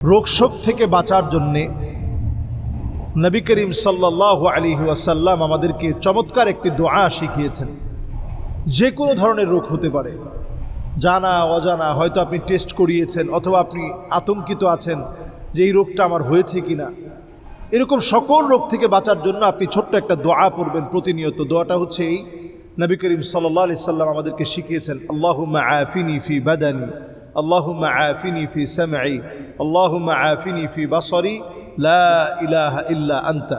রোগশোক থেকে বাঁচার জন্যে নবী করিম সাল্লাল্লাহু আলাইহি ওয়াসাল্লাম আমাদেরকে চমৎকার একটি দোয়া শিখিয়েছেন। যে কোনো ধরনের রোগ হতে পারে, জানা অজানা, হয়তো আপনি টেস্ট করিয়েছেন অথবা আপনি আতঙ্কিত আছেন যে এই রোগটা আমার হয়েছে কিনা। এরকম সকল রোগ থেকে বাঁচার জন্য আপনি ছোট্ট একটা দোয়া পড়বেন প্রতিনিয়ত। দোয়াটা হচ্ছে এই, নবী করিম সাল্লাল্লাহু আলাইহি সাল্লাম আমাদেরকে শিখিয়েছেন, আল্লাহুম্মা আফিনি ফি বাদানি, আল্লাহুম্মা আফিনি ফি সামঈ, আল্লাহুম্মা আফিনি ফি বাসরি, লা ইলাহা ইল্লা আনতা।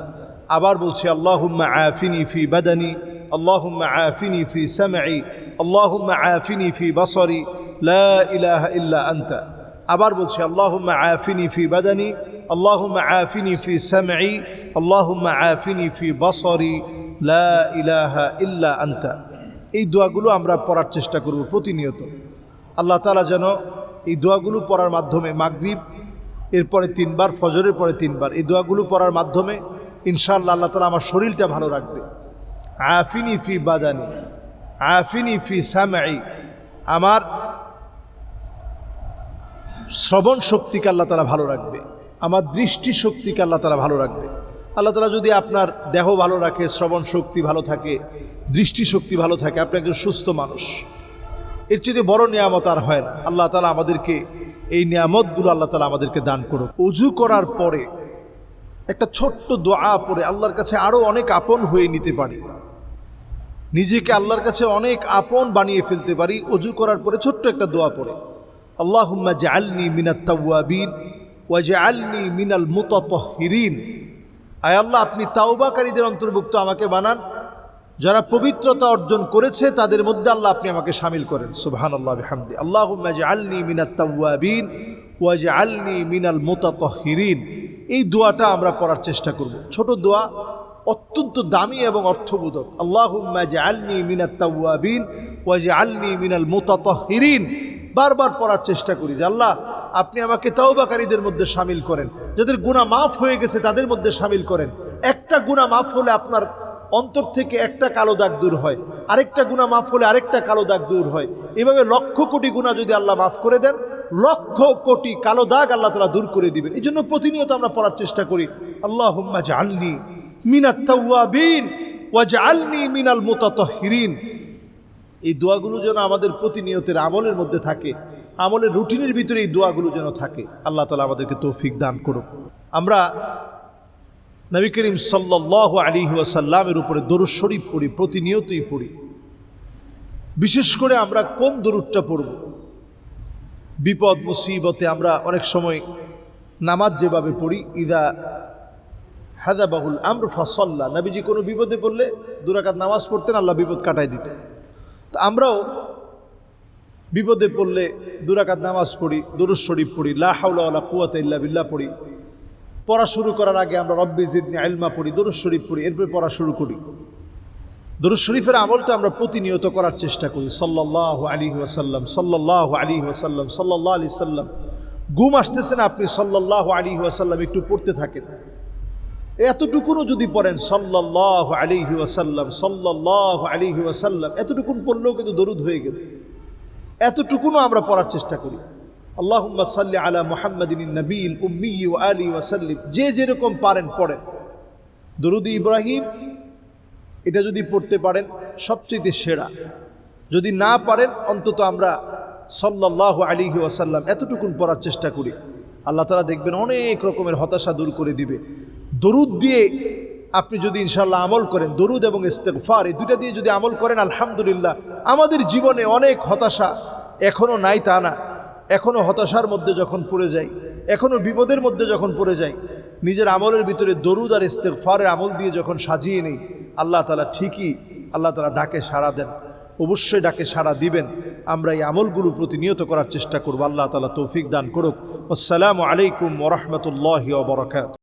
আবার বলছি, আল্লাহুম্মা আফিনি ফি বাদানি, আল্লাহুম্মা আফিনি ফি সামঈ, আল্লাহুম্মা আফিনি ফি বাসরি, লা ইলাহা ইল্লা আনতা। আবার বলছি, আল্লাহুম্মা আফিনি ফি বাদানি, আল্লাহুম্মা আফিনি ফি সামঈ, আল্লাহুম্মা আফিনি ফি বাসরি, লা ইলাহা ইল্লা আনতা। এই দোয়াগুলো আমরা পড়ার চেষ্টা করব প্রতিনিয়ত। আল্লাহ তাআলা যেন এই দোয়াগুলো পড়ার মাধ্যমে মাগরিব এরপরে 3 বার, ফজরের পরে 3 বার, এই দোয়াগুলো পড়ার মাধ্যমে ইনশাআল্লাহ আল্লাহ তাআলা আমার শরীরটা ভালো রাখবে। আফিনি ফি বাদানি, আফিনি ফি সামঈ, আমার শ্রবণ শক্তিকে আল্লাহ তাআলা ভালো রাখবে, আমার দৃষ্টি শক্তিকে আল্লাহ তাআলা ভালো রাখবে। আল্লাহ তাআলা যদি আপনার দেহ ভালো রাখে, শ্রবণ শক্তি ভালো থাকে, দৃষ্টি শক্তি ভালো থাকে, আপনি একজন সুস্থ মানুষ। এর চেয়ে বড় নিয়ামত আর হয় না। আল্লাহ তাআলা আমাদেরকে এই নিয়ামতগুলো আল্লাহ তাআলা আমাদেরকে দান করুক। ওযু করার পরে একটা ছোট্ট দোয়া পড়ে আল্লাহর কাছে আরও অনেক আপন হয়ে নিতে পারি, নিজেকে আল্লাহর কাছে অনেক আপন বানিয়ে ফেলতে পারি ওযু করার পরে ছোট্ট একটা দোয়া পড়ে। আল্লাহুম্মা জাআলনি মিনাত তাওয়াবিন ওয়া জাআলনি মিনাল মুতাতাহহিরিন। আয় আল্লাহ, আপনি তাওবাকারীদের অন্তর্ভুক্ত আমাকে বানান, যারা পবিত্রতা অর্জন করেছে তাদের মধ্যে আল্লাহ আপনি আমাকে শামিল করেন। সুবহানাল্লাহ বিহামদি। আল্লাহুম্মা জাআলনি মিনাত তাওয়াবিন ওয়া জাআলনি মিনাল মুতাতাহহিরিন। এই দোয়াটা আমরা পড়ার চেষ্টা করব। ছোট দোয়া, অত্যন্ত দামি এবং অর্থবোধক। আল্লাহুম্মা জাআলনি মিনাত তাওয়াবিন ওয়া জাআলনি মিনাল মুতাতাহহিরিন। বারবার পড়ার চেষ্টা করি যে আল্লাহ আপনি আমাকে তাওবাকারীদের মধ্যে শামিল করেন, যাদের গুনাহ মাফ হয়ে গেছে তাদের মধ্যে শামিল করেন। একটা গুনাহ মাফ হলে আপনার অন্তর থেকে একটা কালো দাগ দূর হয়, আরেকটা গুনাহ মাফ হলে আরেকটা কালো দাগ দূর হয়। এভাবে লক্ষ কোটি গুনাহ যদি আল্লাহ মাফ করে দেন, লক্ষ কোটি কালো দাগ আল্লাহ তাআলা দূর করে দিবেন। এই জন্য প্রতিনিয়ত আমরা পড়ার চেষ্টা করি, আল্লাহুম্মা জাআলনি মিনাত তাওয়াবিন ওয়া জাআলনি মিনাল মুতাতাহহিরিন। এই দোয়াগুলো যেন আমাদের প্রতিনিয়তের আমলের মধ্যে থাকে, আমলের রুটিনের ভিতরে এই দোয়াগুলো যেন থাকে। আল্লাহ তাআলা আমাদেরকে তৌফিক দান করুক। আমরা নবী করিম সাল্লাল্লাহু আলাইহি ওয়াসাল্লামের উপরে দরুদ শরীফ পড়ি, প্রতিনিয়তই পড়ি। বিশেষ করে আমরা কোন দরুদটা পড়ব? বিপদ মুসিবতে আমরা অনেক সময় নামাজ যেভাবে পড়ি, ইদা হাদাবাহুল আমর ফাসাল্লা, নবীজি কোনো বিপদে পড়লে 2 রাকাত নামাজ পড়তেন, আল্লাহ বিপদ কাটাই দিত। তো আমরাও বিপদে পড়লে 2 রাকাত নামাজ পড়ি, দরুদ শরীফ পড়ি, লা হাওলা ওয়ালা কুওয়াতা ইল্লা বিল্লাহ পড়ি। পড়া শুরু করার আগে আমরা রব্বি জিদনি ইলমা পড়ি, দরুদ শরীফ পড়ি, এরপরে পড়া শুরু করি। দরুদ শরীফের আমলটা আমরা প্রতিনিয়ত করার চেষ্টা করি। সাল্লাল্লাহু আলাইহি ওয়াসাল্লাম, সাল্লাল্লাহু আলাইহি ওয়াসাল্লাম, সাল্লাল্লাহু আলাইহি সাল্লাম। ঘুম আসতেছে না, আপনি সাল্লাল্লাহু আলাইহি ওয়াসাল্লাম একটু পড়তে থাকেন। এতটুকুনও যদি পড়েন সাল্লাল্লাহু আলাইহি ওয়াসাল্লাম, সাল্লাল্লাহু আলাইহি ওয়াসাল্লাম, এতটুকুন পড়লেও কিন্তু দরুদ হয়ে গেল। এতটুকুনও আমরা পড়ার চেষ্টা করি। আল্লাহুম্মা সাল্লি আলা মুহাম্মাদিন নবীল উম্মি ওয়া আলি ওয়া সাল্লিম। যে যেরকম পারেন পড়েন। দরুদ ইব্রাহিম এটা যদি পড়তে পারেন সবচেয়ে সেরা। যদি না পারেন অন্তত আমরা সাল্লাল্লাহু আলাইহি ওয়াসাল্লাম এতটুকুন পড়ার চেষ্টা করি। আল্লাহ তাআলা দেখবেন অনেক রকমের হতাশা দূর করে দিবে। দরুদ দিয়ে আপনি যদি ইনশাআল্লাহ আমল করেন, দরুদ এবং ইস্তেগফার এই দুইটা দিয়ে যদি আমল করেন, আলহামদুলিল্লাহ আমাদের জীবনে অনেক হতাশা এখনও নাই তা না। এখনও হতাশার মধ্যে যখন পড়ে যাই, এখনও বিপদের মধ্যে যখন পড়ে যাই, নিজের আমলের ভিতরে দরুদ আর ইস্তেগফারের আমল দিয়ে যখন সাজিয়ে নেই, আল্লাহ তাআলা ঠিকই আল্লাহ তাআলা ডাকে সাড়া দেন, অবশ্যই ডাকে সাড়া দিবেন। আমরা এই আমলগুলো প্রতিনিয়ত করার চেষ্টা করব। আল্লাহ তাআলা তৌফিক দান করুক। আসসালামু আলাইকুম ওয়া রাহমাতুল্লাহি ওয়া বারাকাতুহু।